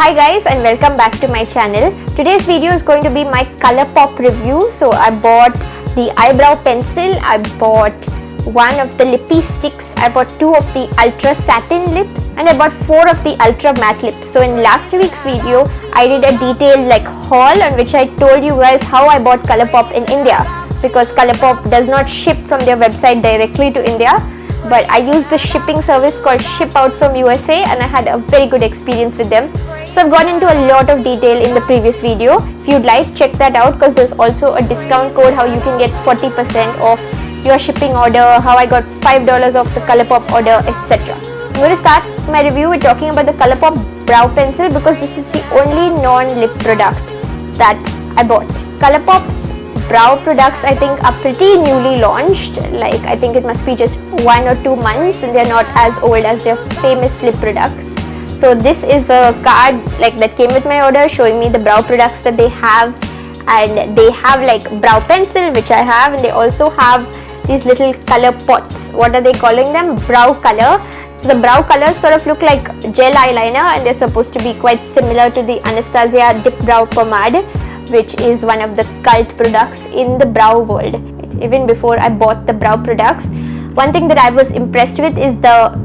Hi guys, and welcome back to my channel. Today's video is going to be my ColourPop review. So I bought the eyebrow pencil, I bought one of the lippy sticks, I bought two of the ultra satin lips, and I bought four of the ultra matte lips. So in last week's video I did a detailed haul on which I told you guys how I bought ColourPop in India, because ColourPop does not ship from their website directly to India, but I used the shipping service called Ship Out from USA and I had a very good experience with them. So I've gone into a lot of detail in the previous video. If you'd like, check that out, because there's also a discount code how you can get 40% off your shipping order, how I got $5 off the ColourPop order, etc. I'm going to start my review with talking about the ColourPop brow pencil, because this is the only non-lip product that I bought. ColourPop's brow products I think are pretty newly launched, I think it must be just 1 or 2 months, and they're not as old as their famous lip products. So this is a card that came with my order showing me the brow products that they have, and they have brow pencil, which I have, and they also have these little color pots. What are they calling them? Brow color. So the brow colors sort of look like gel eyeliner, and they're supposed to be quite similar to the Anastasia Dip Brow Pomade, which is one of the cult products in the brow world. Even before I bought the brow products, one thing that I was impressed with is the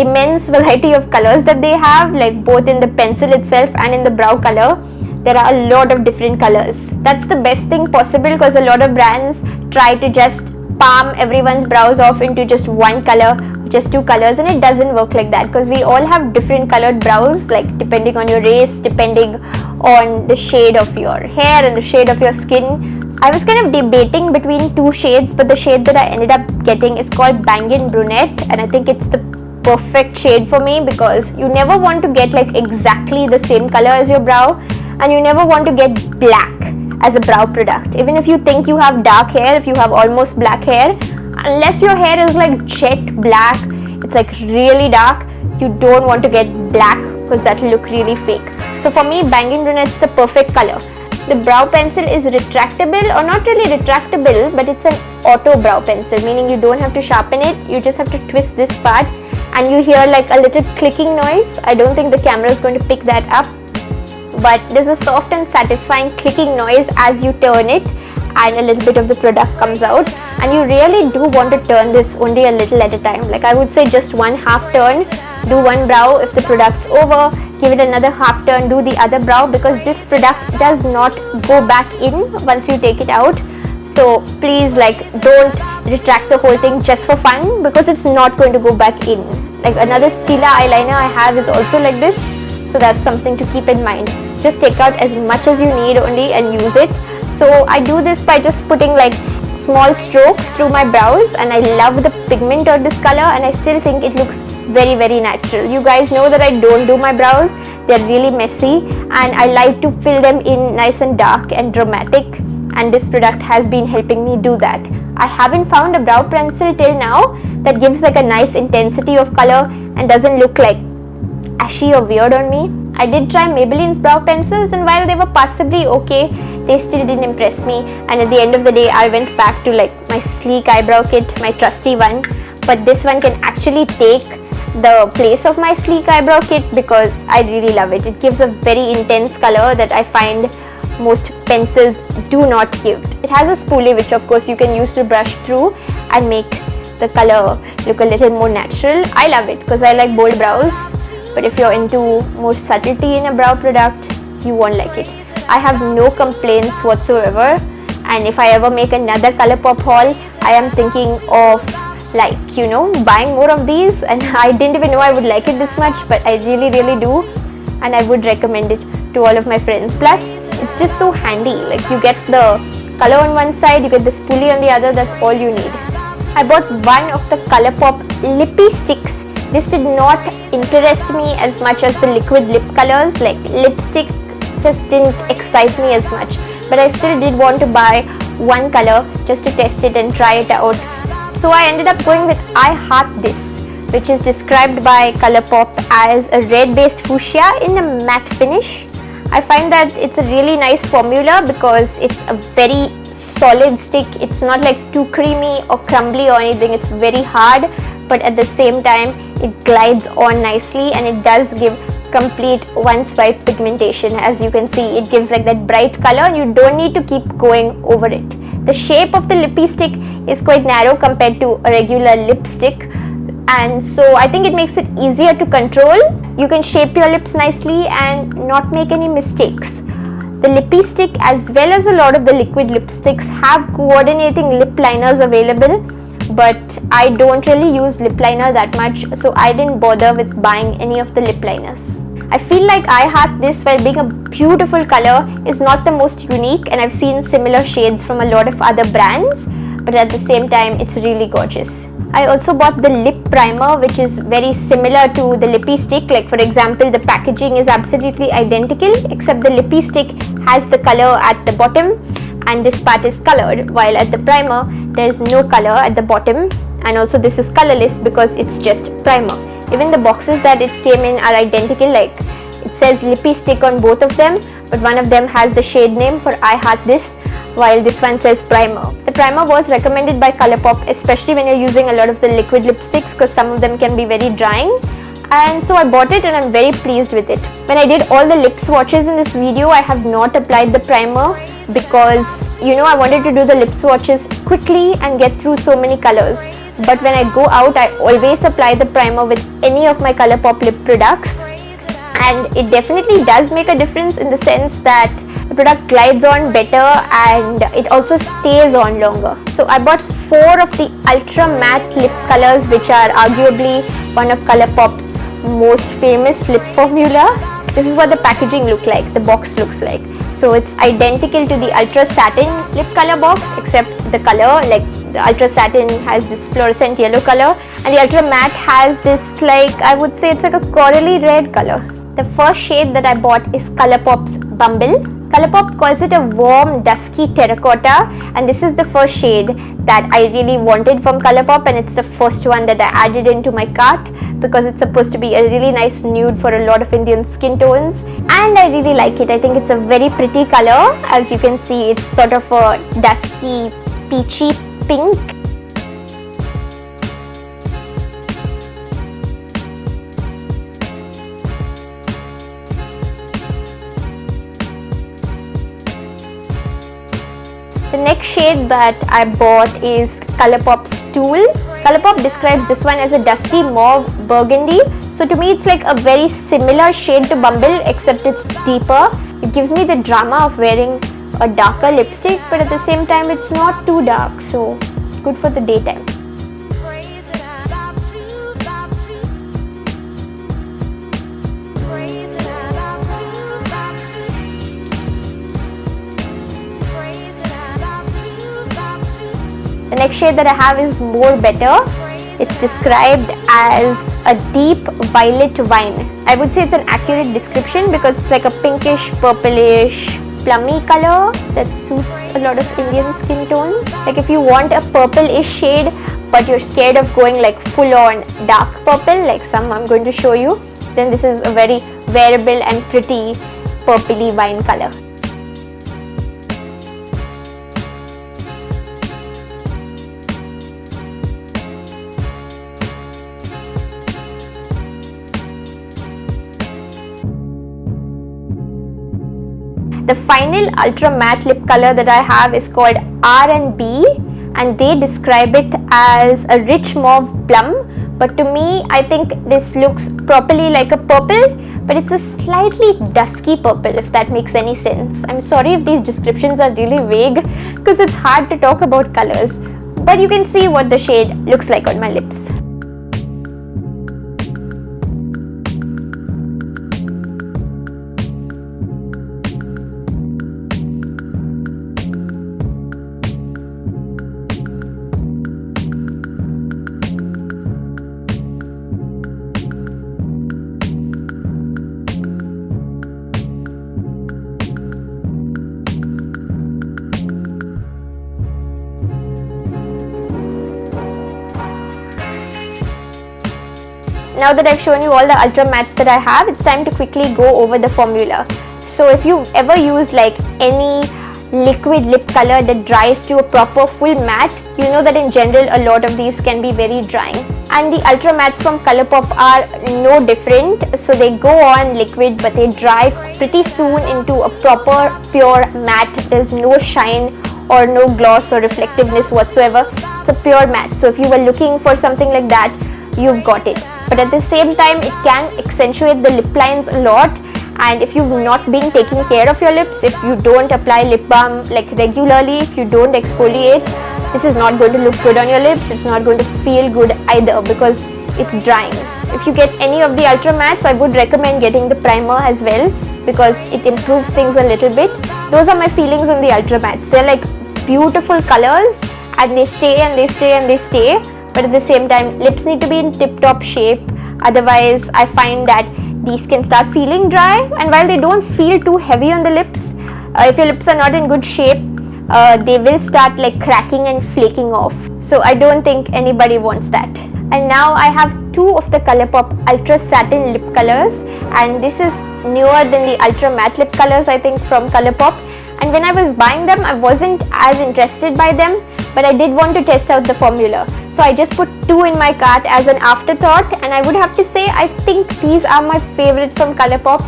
immense variety of colors that they have, both in the pencil itself and in the brow color. There are a lot of different colors. That's the best thing possible, because a lot of brands try to just palm everyone's brows off into just one color, just two colors, and it doesn't work like that, because we all have different colored brows, depending on your race, depending on the shade of your hair and the shade of your skin. I was kind of debating between two shades, but the shade that I ended up getting is called Bangin Brunette, and I think it's the perfect shade for me, because you never want to get exactly the same color as your brow, and you never want to get black as a brow product. Even if you think you have dark hair, if you have almost black hair, unless your hair is jet black, it's really dark, you don't want to get black, because that will look really fake. So for me, Bangin Brunette is the perfect color. The brow pencil is retractable, or not really retractable, but it's an auto brow pencil, meaning you don't have to sharpen it, you just have to twist this part and you hear a little clicking noise. I don't think the camera is going to pick that up, but there's a soft and satisfying clicking noise as you turn it, and a little bit of the product comes out, and you really do want to turn this only a little at a time. I would say just one half turn, do one brow. If the product's over, give it another half turn, do the other brow, because this product does not go back in once you take it out. So please don't retract the whole thing just for fun, because it's not going to go back in. Another Stila eyeliner I have is also like this, so that's something to keep in mind. Just take out as much as you need only and use it. So I do this by just putting small strokes through my brows, and I love the pigment of this color, and I still think it looks very, very natural. You guys know that I don't do my brows, they're really messy, and I like to fill them in nice and dark and dramatic, and this product has been helping me do that. I haven't found a brow pencil till now that gives a nice intensity of color and doesn't look ashy or weird on me. I did try Maybelline's brow pencils, and while they were possibly okay, they still didn't impress me, and at the end of the day I went back to my sleek eyebrow kit, my trusty one. But this one can actually take the place of my sleek eyebrow kit, because I really love it. It gives a very intense color that I find most pencils do not give. It has a spoolie, which of course you can use to brush through and make the color look a little more natural. I love it because I like bold brows, but if you're into more subtlety in a brow product, you won't like it. I have no complaints whatsoever, and if I ever make another ColourPop haul, I am thinking of buying more of these, and I didn't even know I would like it this much, but I really, really do, and I would recommend it to all of my friends. Plus, it's just so handy. You get the color on one side, you get the spoolie on the other, that's all you need. I bought one of the ColourPop lippy sticks. This did not interest me as much as the liquid lip colors. Lipstick just didn't excite me as much, but I still did want to buy one color just to test it and try it out. So I ended up going with I Heart This, which is described by ColourPop as a red based fuchsia in a matte finish. I find that it's a really nice formula, because it's a very solid stick. It's not too creamy or crumbly or anything. It's very hard, but at the same time it glides on nicely, and it does give complete one swipe pigmentation. As you can see, it gives like that bright color and you don't need to keep going over it. The shape of the lippy stick is quite narrow compared to a regular lipstick, and so I think it makes it easier to control. You can shape your lips nicely and not make any mistakes. The lippy stick, as well as a lot of the liquid lipsticks, have coordinating lip liners available, but I don't really use lip liner that much, so I didn't bother with buying any of the lip liners. I feel like I Heart This, while being a beautiful color, is not the most unique, and I've seen similar shades from a lot of other brands, but at the same time it's really gorgeous. I also bought the lip primer, which is very similar to the lippy stick. Like for example, the packaging is absolutely identical, except the lippy stick has the color at the bottom and this part is colored, while at the primer there is no color at the bottom, and also this is colorless because it's just primer. Even the boxes that it came in are identical, like it says lippy stick on both of them, but one of them has the shade name for I Heart This, while this one says primer. The primer was recommended by Colourpop, especially when you're using a lot of the liquid lipsticks, because some of them can be very drying, and so I bought it and I'm very pleased with it. When I did all the lip swatches in this video, I have not applied the primer because I wanted to do the lip swatches quickly and get through so many colors. But when I go out, I always apply the primer with any of my Colourpop lip products, and it definitely does make a difference in the sense that the product glides on better and it also stays on longer. So I bought 4 of the ultra matte lip colors, which are arguably one of Colourpop's most famous lip formula. This is what the packaging looks like, the box looks like. So it's identical to the ultra satin lip color box, except the color, like the ultra satin has this fluorescent yellow color and the ultra matte has this, like, I would say it's like a corally red color. The first shade that I bought is Colourpop's Bumble. Colourpop calls it a warm dusky terracotta, and this is the first shade that I really wanted from Colourpop, and it's the first one that I added into my cart because it's supposed to be a really nice nude for a lot of Indian skin tones, and I really like it. I think it's a very pretty color. As you can see, it's sort of a dusky peachy pink. The next shade that I bought is Colourpop's Stool. Colourpop describes this one as a dusty mauve burgundy. So to me it's like a very similar shade to Bumble, except it's deeper. It gives me the drama of wearing a darker lipstick, but at the same time it's not too dark, so it's good for the daytime. The next shade that I have is More Better. It's described as a deep violet wine. I would say it's an accurate description because it's like a pinkish, purplish, plummy color that suits a lot of Indian skin tones. Like if you want a purple-ish shade but you're scared of going like full-on dark purple, like some I'm going to show you, then this is a very wearable and pretty purpley wine color. The final ultra matte lip color that I have is called R&B, and they describe it as a rich mauve plum, but to me I think this looks properly like a purple, but it's a slightly dusky purple, if that makes any sense. I'm sorry if these descriptions are really vague because it's hard to talk about colors, but you can see what the shade looks like on my lips. Now that I've shown you all the ultra mattes that I have, it's time to quickly go over the formula. So if you've ever used like any liquid lip color that dries to a proper full matte, you know that in general a lot of these can be very drying. and the Ultra Mattes from Colourpop are no different. So they go on liquid but they dry pretty soon into a proper pure matte. There's no shine or no gloss or reflectiveness whatsoever. It's a pure matte. So if you were looking for something like that, you've got it. But at the same time, it can accentuate the lip lines a lot. And if you've not been taking care of your lips, if you don't apply lip balm like regularly, if you don't exfoliate, this is not going to look good on your lips. It's not going to feel good either because it's drying. If you get any of the Ultra Mattes, I would recommend getting the primer as well because it improves things a little bit. Those are my feelings on the Ultra Mattes. They're like beautiful colors and they stay and they stay and they stay. But at the same time, lips need to be in tip-top shape. Otherwise, I find that these can start feeling dry, and while they don't feel too heavy on the lips, if your lips are not in good shape, they will start like cracking and flaking off. So I don't think anybody wants that. And now I have two of the Colourpop Ultra Satin lip colors, and this is newer than the Ultra Matte lip colors I think from Colourpop. And when I was buying them, I wasn't as interested by them, but I did want to test out the formula. So I just put two in my cart as an afterthought, and I would have to say I think these are my favorite from Colourpop,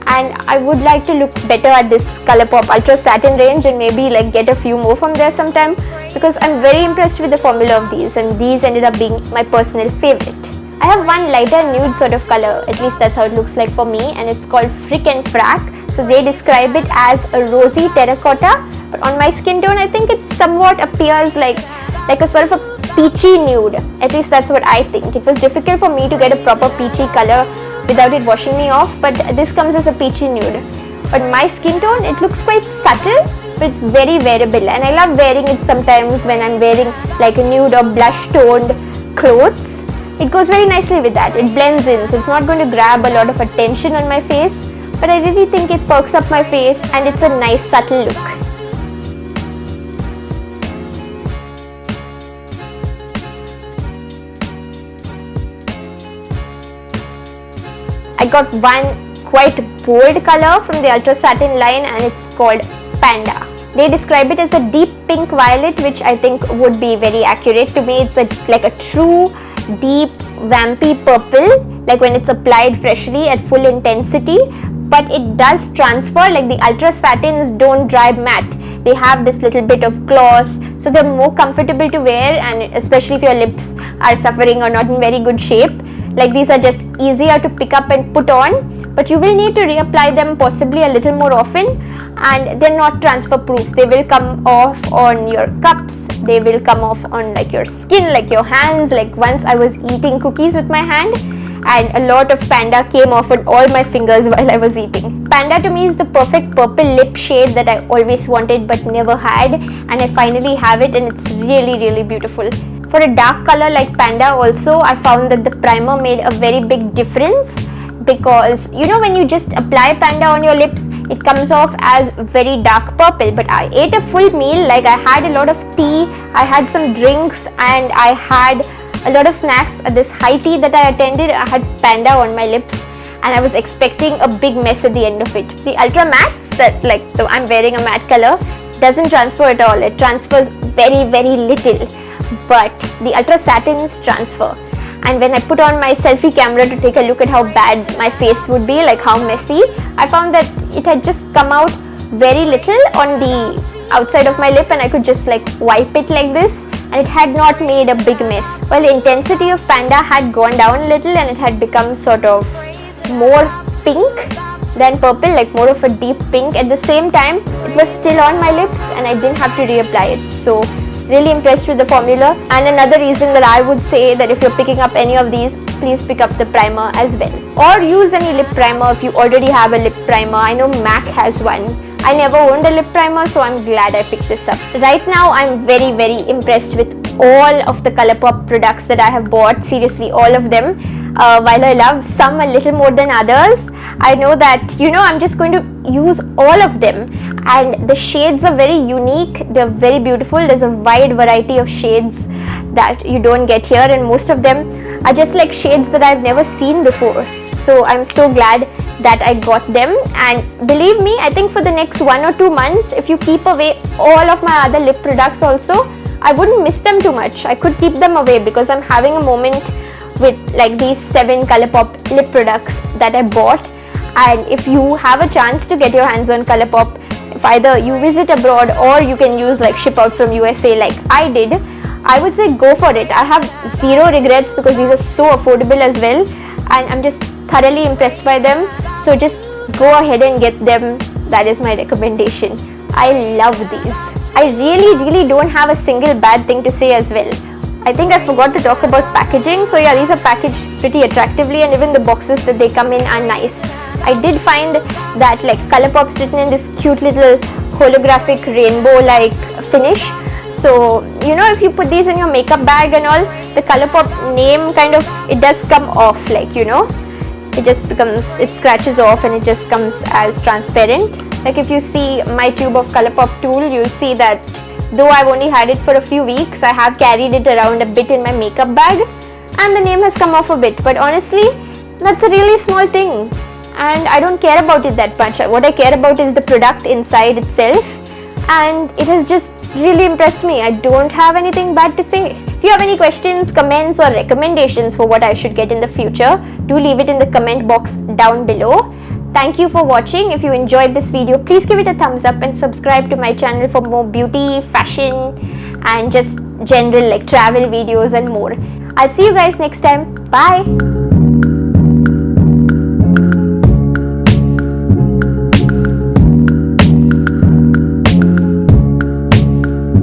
and I would like to look better at this Colourpop Ultra Satin range and maybe like get a few more from there sometime, because I'm very impressed with the formula of these, and these ended up being my personal favorite. I have one lighter nude sort of color, at least that's how it looks like for me, and it's called Frick and Frack. So they describe it as a rosy terracotta, but on my skin tone I think it somewhat appears like a sort of a peachy nude. At least that's what I think. It was difficult for me to get a proper peachy color without it washing me off, but this comes as a peachy nude. But my skin tone, it looks quite subtle, but it's very wearable, and I love wearing it sometimes when I'm wearing like a nude or blush toned clothes. It goes very nicely with that. It blends in, so it's not going to grab a lot of attention on my face, but I really think it perks up my face and it's a nice subtle look. I got one quite bold color from the Ultra Satin line, and it's called Panda. They describe it as a deep pink violet, which I think would be very accurate. To me, it's like a true deep vampy purple, like when it's applied freshly at full intensity, but it does transfer. Like the Ultra Satins don't dry matte. They have this little bit of gloss, so they're more comfortable to wear, and especially if your lips are suffering or not in very good shape. Like these are just easier to pick up and put on, but you will need to reapply them possibly a little more often, and they're not transfer proof. They will come off on your cups, they will come off on like your skin, like your hands. Like once I was eating cookies with my hand and a lot of Panda came off on all my fingers while I was eating. Panda to me is the perfect purple lip shade that I always wanted but never had, and I finally have it, and it's really beautiful. For a dark color like Panda also, I found that the primer made a very big difference, because you know when you just apply Panda on your lips, it comes off as very dark purple. But I ate a full meal, like I had a lot of tea, I had some drinks, and I had a lot of snacks at this high tea that I attended. I had Panda on my lips, and I was expecting a big mess at the end of it. The Ultra Mattes that I'm wearing a matte color doesn't transfer at all. It transfers very little, but the Ultra Satins transfer. And when I put on my selfie camera to take a look at how bad my face would be, like how messy, I found that it had just come out very little on the outside of my lip, and I could just like wipe it like this, and it had not made a big mess. While the intensity of Panda had gone down a little and it had become sort of more pink than purple, like more of a deep pink, at the same time it was still on my lips and I didn't have to reapply it. So really impressed with the formula. And another reason that I would say that if you're picking up any of these, please pick up the primer as well, or use any lip primer if you already have a lip primer. I know MAC has one. I never owned a lip primer, so I'm glad I picked this up. Right now I'm very impressed with all of the Colourpop products that I have bought. Seriously, all of them. While I love some a little more than others, I know that I'm just going to use all of them, and the shades are very unique. They're very beautiful. There's a wide variety of shades that you don't get here, and most of them are just like shades that I've never seen before. So I'm so glad that I got them, and believe me, I think for the next 1 or 2 months, if you keep away all of my other lip products also, I wouldn't miss them too much. I could keep them away because I'm having a moment with like these 7 ColourPop lip products that I bought. And if you have a chance to get your hands on ColourPop, if either you visit abroad or you can use like ship out from USA like I did, I would say go for it. I have zero regrets because these are so affordable as well, and I'm just thoroughly impressed by them. So just go ahead and get them. That is my recommendation. I love these. I really don't have a single bad thing to say as well. I think I forgot to talk about packaging. So yeah, these are packaged pretty attractively, and even the boxes that they come in are nice. I did find that like ColourPop's written in this cute little holographic rainbow like finish. So you know, if you put these in your makeup bag and all, the ColourPop name kind of, it does come off, like, you know, it just becomes, it scratches off and it just comes as transparent. Like if you see my tube of ColourPop tool, you'll see that though I've only had it for a few weeks, I have carried it around a bit in my makeup bag and the name has come off a bit. But honestly, that's a really small thing and I don't care about it that much. What I care about is the product inside itself, and it has just really impressed me. I don't have anything bad to say. If you have any questions, comments or recommendations for what I should get in the future, do leave it in the comment box down below. Thank you for watching. If you enjoyed this video, please give it a thumbs up and subscribe to my channel for more beauty, fashion and just general like travel videos and more. I'll see you guys next time. Bye.